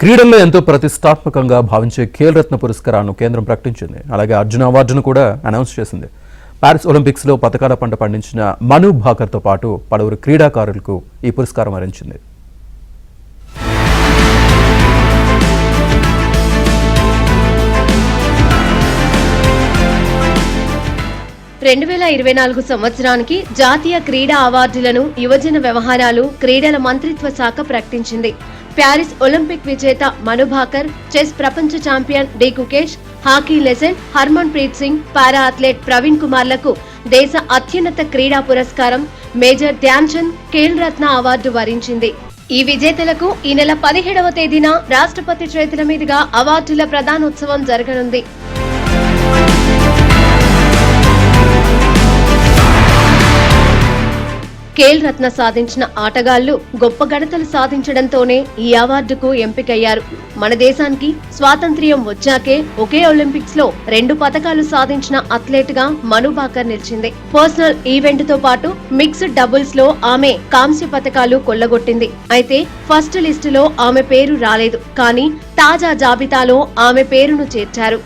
క్రీడల్లో ఎంతో ప్రతిష్టాత్మకంగా భావించే ఖేల్ రత్న పురస్కారాలను కేంద్రం ప్రకటించింది. అలాగే అర్జున అవార్డును కూడా అనౌన్స్ చేసింది. పారిస్ ఒలింపిక్స్ లో పతకాల పంట పండించిన మను భాకర్ తో పాటు పలువురు క్రీడాకారులకు ఈ పురస్కారం వరించింది. సంవత్సరానికి జాతీయ క్రీడా అవార్డులను యువజన వ్యవహారాలు క్రీడల మంత్రిత్వ శాఖ ప్రకటించింది. ప్యారిస్ ఒలింపిక్ విజేత మను భాకర్, చెస్ ప్రపంచ champion D Gukesh, hockey legend Harmanpreet Singh, para athlete Praveen కుమార్లకు దేశ అత్యున్నత క్రీడా పురస్కారం మేజర్ ధ్యాన్ చంద్ ఖేల్ రత్న అవార్డు వరించింది. ఈ విజేతలకు ఈ నెల 17వ తేదీన రాష్ట్రపతి చేతుల మీదుగా అవార్డుల ప్రదానోత్సవం జరగనుంది. ఖేల్ రత్న సాధించిన ఆటగాళ్లు గొప్ప ఘనతలు సాధించడంతోనే ఈ అవార్డుకు ఎంపికయ్యారు. మన దేశానికి స్వాతంత్ర్యం వచ్చాకే ఒకే ఒలింపిక్స్ లో 2 పతకాలు సాధించిన అథ్లెట్ గా మను భాకర్ నిలిచింది. పర్సనల్ ఈవెంట్ తో పాటు మిక్స్డ్ డబుల్స్ లో ఆమె కాంస్య పతకాలు కొల్లగొట్టింది. అయితే ఫస్ట్ లిస్టులో ఆమె పేరు రాలేదు, కానీ తాజా జాబితాలో ఆమె పేరును చేర్చారు.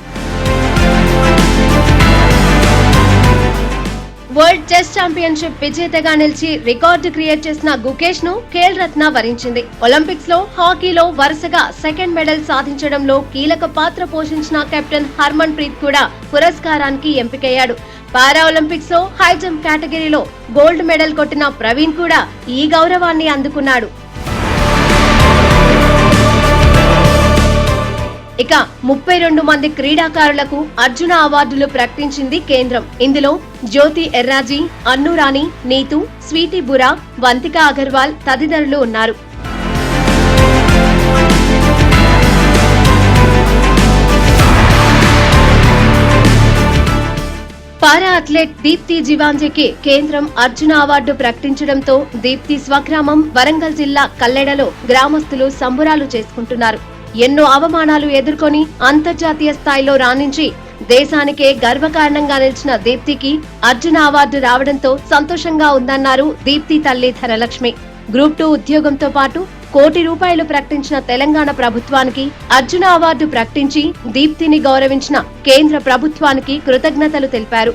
వరల్డ్ చెస్ ఛాంపియన్షిప్ విజేతగా నిలిచి రికార్డు క్రియేట్ చేసిన గుకేష్ ను ఖేల్ రత్న వరించింది. ఒలింపిక్స్ లో హాకీలో వరుసగా సెకండ్ మెడల్ సాధించడంలో కీలక పాత్ర పోషించిన కెప్టెన్ హర్మన్ ప్రీత్ కూడా పురస్కారానికి ఎంపికయ్యాడు. పారా ఒలింపిక్స్ లో హై జంప్ కేటగిరీలో గోల్డ్ మెడల్ కొట్టిన ప్రవీణ్ కూడా ఈ గౌరవాన్ని అందుకున్నాడు. ఇక 32 మంది క్రీడాకారులకు అర్జున అవార్డులు ప్రకటించింది కేంద్రం. ఇందులో జ్యోతి ఎర్రాజీ, అన్ను రాణి, నీతు, స్వీటీ బురా, వంతిక అగర్వాల్ తదితరులు ఉన్నారు. పారా అథ్లెట్ దీప్తి జివాంజీకి కేంద్రం అర్జున అవార్డు ప్రకటించడంతో దీప్తి స్వగ్రామం వరంగల్ జిల్లా కల్లెడలో గ్రామస్తులు సంబురాలు చేసుకుంటున్నారు. ఎన్నో అవమానాలు ఎదుర్కొని అంతర్జాతీయ స్థాయిలో రాణించి దేశానికే గర్వకారణంగా నిలిచిన దీప్తికి అర్జున అవార్డు రావడంతో సంతోషంగా ఉందన్నారు దీప్తి తల్లి ధనలక్ష్మి. గ్రూప్ 2 ఉద్యోగంతో పాటు ₹1 కోటి ప్రకటించిన తెలంగాణ ప్రభుత్వానికి అర్జున అవార్డు ప్రకటించి దీప్తిని గౌరవించిన కేంద్ర ప్రభుత్వానికి కృతజ్ఞతలు తెలిపారు.